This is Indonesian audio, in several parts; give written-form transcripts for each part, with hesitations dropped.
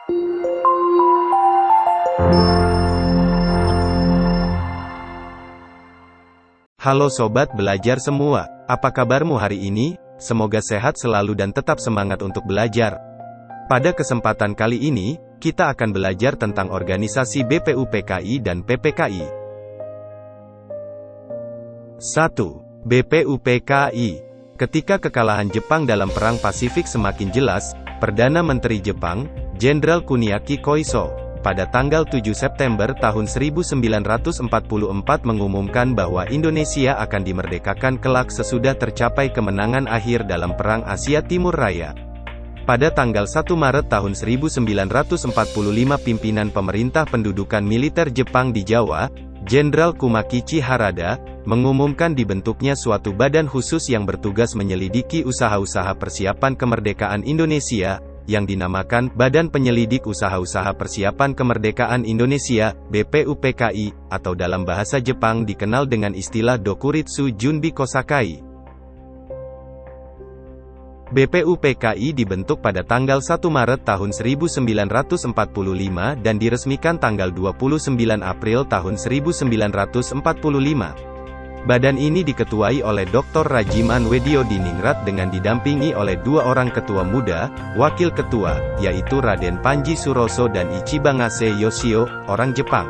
Halo sobat belajar semua, apa kabarmu hari ini? Semoga sehat selalu dan tetap semangat untuk belajar. Pada kesempatan kali ini, kita akan belajar tentang organisasi BPUPKI dan PPKI. 1. BPUPKI. Ketika kekalahan Jepang dalam Perang Pasifik semakin jelas, Perdana Menteri Jepang, Jenderal Kuniaki Koiso, pada tanggal 7 September tahun 1944 mengumumkan bahwa Indonesia akan dimerdekakan kelak sesudah tercapai kemenangan akhir dalam Perang Asia Timur Raya. Pada tanggal 1 Maret tahun 1945 pimpinan pemerintah pendudukan militer Jepang di Jawa, Jenderal Kumakichi Harada, mengumumkan dibentuknya suatu badan khusus yang bertugas menyelidiki usaha-usaha persiapan kemerdekaan Indonesia, yang dinamakan Badan Penyelidik Usaha-Usaha Persiapan Kemerdekaan Indonesia, BPUPKI, atau dalam bahasa Jepang dikenal dengan istilah Dokuritsu Junbi Kosakai. BPUPKI dibentuk pada tanggal 1 Maret tahun 1945 dan diresmikan tanggal 29 April tahun 1945. Badan ini diketuai oleh Dr. Rajiman Weddiodiningrat dengan didampingi oleh dua orang ketua muda, wakil ketua, yaitu Raden Panji Suroso dan Ichibangase Yoshio, orang Jepang.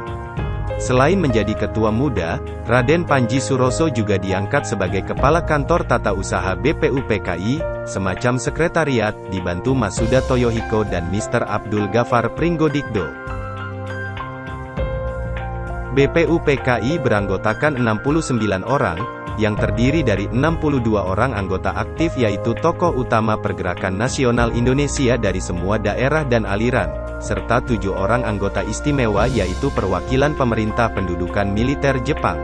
Selain menjadi ketua muda, Raden Panji Suroso juga diangkat sebagai Kepala Kantor Tata Usaha BPUPKI, semacam sekretariat, dibantu Masuda Toyohiko dan Mr. Abdul Ghaffar Pringgodikdo. BPUPKI beranggotakan 69 orang, yang terdiri dari 62 orang anggota aktif yaitu tokoh utama pergerakan nasional Indonesia dari semua daerah dan aliran, serta 7 orang anggota istimewa yaitu perwakilan pemerintah pendudukan militer Jepang.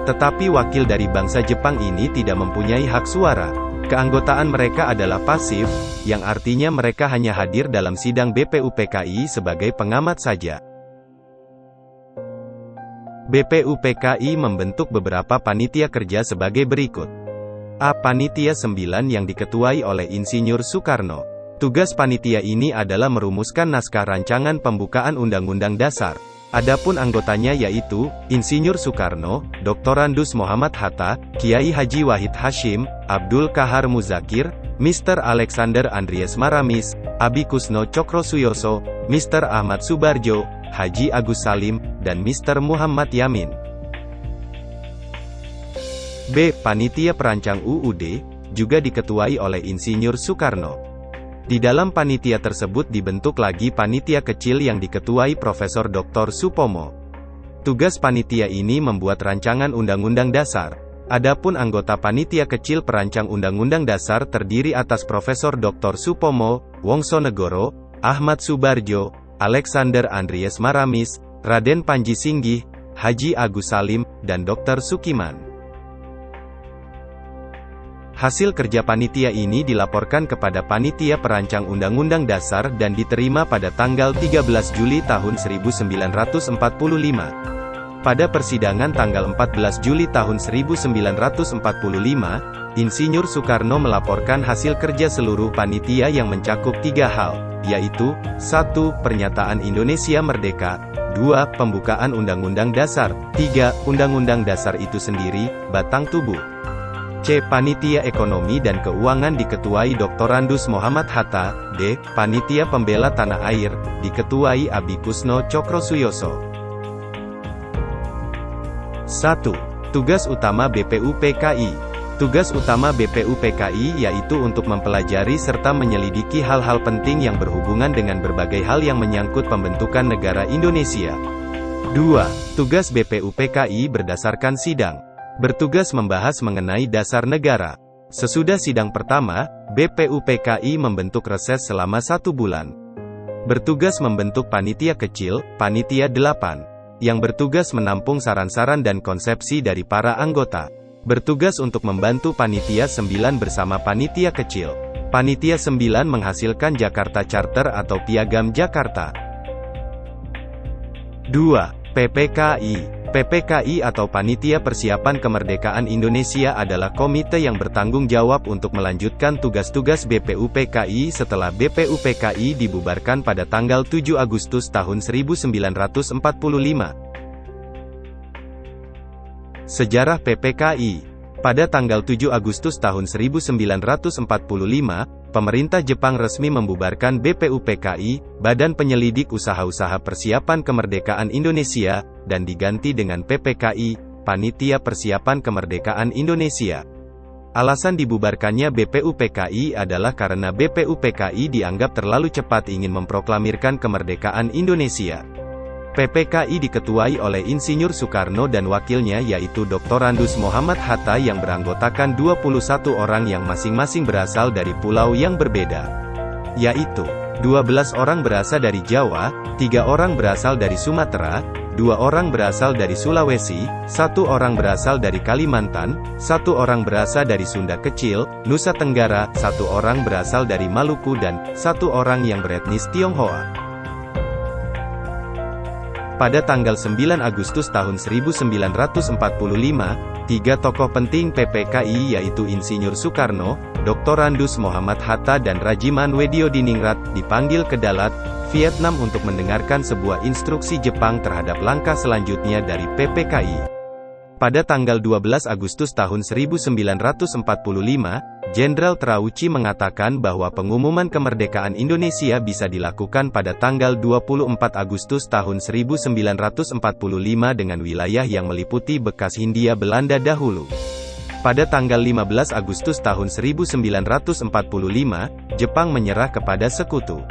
Tetapi wakil dari bangsa Jepang ini tidak mempunyai hak suara. Keanggotaan mereka adalah pasif, yang artinya mereka hanya hadir dalam sidang BPUPKI sebagai pengamat saja. BPUPKI membentuk beberapa panitia kerja sebagai berikut. A. Panitia 9 yang diketuai oleh Insinyur Soekarno. Tugas panitia ini adalah merumuskan naskah rancangan pembukaan Undang-Undang Dasar. Adapun anggotanya yaitu, Insinyur Soekarno, Dr. Andus Muhammad Hatta, Kiai Haji Wahid Hashim, Abdul Kahar Muzakir, Mr. Alexander Andries Maramis, Abi Kusno Cokrosuyoso, Mr. Ahmad Subarjo, Haji Agus Salim, dan Mr. Muhammad Yamin. B. Panitia Perancang UUD, juga diketuai oleh Insinyur Soekarno. Di dalam panitia tersebut dibentuk lagi panitia kecil yang diketuai Profesor Dr. Supomo. Tugas panitia ini membuat rancangan Undang-Undang Dasar. Adapun anggota panitia kecil perancang Undang-Undang Dasar terdiri atas Profesor Dr. Supomo, Wongsonegoro, Ahmad Subarjo, Alexander Andries Maramis, Raden Panji Singgih, Haji Agus Salim, dan Dr. Sukiman. Hasil kerja panitia ini dilaporkan kepada Panitia Perancang Undang-Undang Dasar dan diterima pada tanggal 13 Juli tahun 1945. Pada persidangan tanggal 14 Juli tahun 1945, Insinyur Soekarno melaporkan hasil kerja seluruh panitia yang mencakup 3 hal, yaitu, 1. Pernyataan Indonesia Merdeka, 2. Pembukaan Undang-Undang Dasar, 3. Undang-Undang Dasar itu sendiri, batang tubuh. C. Panitia Ekonomi dan Keuangan diketuai Dr. Andus Muhammad Hatta, D. Panitia Pembela Tanah Air, diketuai Abi Kusno Cokrosuyoso. 1. Tugas utama BPUPKI. Tugas utama BPUPKI yaitu untuk mempelajari serta menyelidiki hal-hal penting yang berhubungan dengan berbagai hal yang menyangkut pembentukan negara Indonesia. 2. Tugas BPUPKI berdasarkan sidang. Bertugas membahas mengenai dasar negara. Sesudah sidang pertama, BPUPKI membentuk reses selama 1 bulan. Bertugas membentuk panitia kecil, panitia 8, yang bertugas menampung saran-saran dan konsepsi dari para anggota. Bertugas untuk membantu panitia 9 bersama panitia kecil. Panitia 9 menghasilkan Jakarta Charter atau Piagam Jakarta. 2. PPKI. PPKI atau Panitia Persiapan Kemerdekaan Indonesia adalah komite yang bertanggung jawab untuk melanjutkan tugas-tugas BPUPKI setelah BPUPKI dibubarkan pada tanggal 7 Agustus tahun 1945. Sejarah PPKI. Pada tanggal 7 Agustus tahun 1945, pemerintah Jepang resmi membubarkan BPUPKI, Badan Penyelidik Usaha-Usaha Persiapan Kemerdekaan Indonesia, dan diganti dengan PPKI, Panitia Persiapan Kemerdekaan Indonesia. Alasan dibubarkannya BPUPKI adalah karena BPUPKI dianggap terlalu cepat ingin memproklamirkan kemerdekaan Indonesia. PPKI diketuai oleh Insinyur Soekarno dan wakilnya yaitu Dr. Andus Muhammad Hatta yang beranggotakan 21 orang yang masing-masing berasal dari pulau yang berbeda. Yaitu, 12 orang berasal dari Jawa, 3 orang berasal dari Sumatera, 2 orang berasal dari Sulawesi, 1 orang berasal dari Kalimantan, 1 orang berasal dari Sunda Kecil, Nusa Tenggara, 1 orang berasal dari Maluku dan 1 orang yang beretnis Tionghoa. Pada tanggal 9 Agustus tahun 1945, 3 tokoh penting PPKI yaitu Insinyur Soekarno, Dr. Andus Muhammad Hatta dan Rajiman Wediodiningrat dipanggil ke Dalat, Vietnam untuk mendengarkan sebuah instruksi Jepang terhadap langkah selanjutnya dari PPKI. Pada tanggal 12 Agustus tahun 1945, Jenderal Trauci mengatakan bahwa pengumuman kemerdekaan Indonesia bisa dilakukan pada tanggal 24 Agustus tahun 1945 dengan wilayah yang meliputi bekas Hindia Belanda dahulu. Pada tanggal 15 Agustus tahun 1945, Jepang menyerah kepada Sekutu.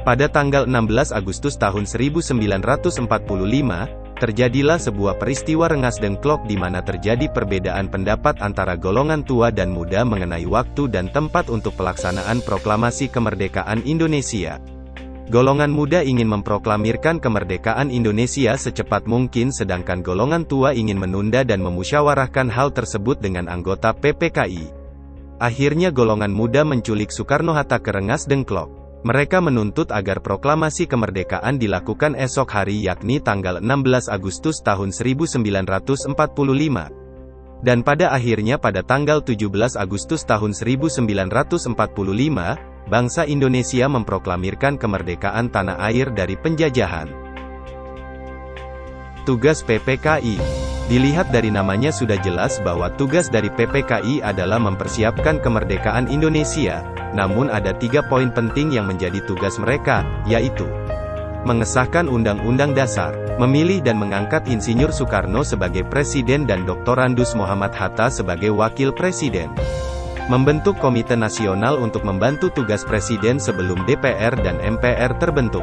Pada tanggal 16 Agustus tahun 1945, terjadilah sebuah peristiwa rengas dengklok di mana terjadi perbedaan pendapat antara golongan tua dan muda mengenai waktu dan tempat untuk pelaksanaan proklamasi kemerdekaan Indonesia. Golongan muda ingin memproklamirkan kemerdekaan Indonesia secepat mungkin sedangkan golongan tua ingin menunda dan memusyawarahkan hal tersebut dengan anggota PPKI. Akhirnya golongan muda menculik Soekarno-Hatta ke rengas dengklok. Mereka menuntut agar proklamasi kemerdekaan dilakukan esok hari yakni tanggal 16 Agustus tahun 1945. Dan pada akhirnya pada tanggal 17 Agustus tahun 1945, bangsa Indonesia memproklamirkan kemerdekaan tanah air dari penjajahan. Tugas PPKI. Dilihat dari namanya sudah jelas bahwa tugas dari PPKI adalah mempersiapkan kemerdekaan Indonesia, namun ada 3 poin penting yang menjadi tugas mereka, yaitu mengesahkan Undang-Undang Dasar, memilih dan mengangkat Insinyur Soekarno sebagai Presiden dan Dr. Andus Muhammad Hatta sebagai Wakil Presiden, membentuk Komite Nasional untuk membantu tugas Presiden sebelum DPR dan MPR terbentuk.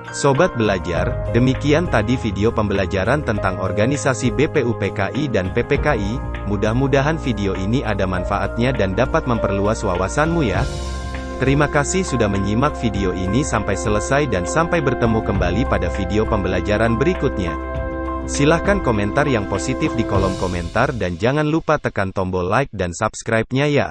Sobat belajar, demikian tadi video pembelajaran tentang organisasi BPUPKI dan PPKI, mudah-mudahan video ini ada manfaatnya dan dapat memperluas wawasanmu ya. Terima kasih sudah menyimak video ini sampai selesai dan sampai bertemu kembali pada video pembelajaran berikutnya. Silahkan komentar yang positif di kolom komentar dan jangan lupa tekan tombol like dan subscribe-nya ya.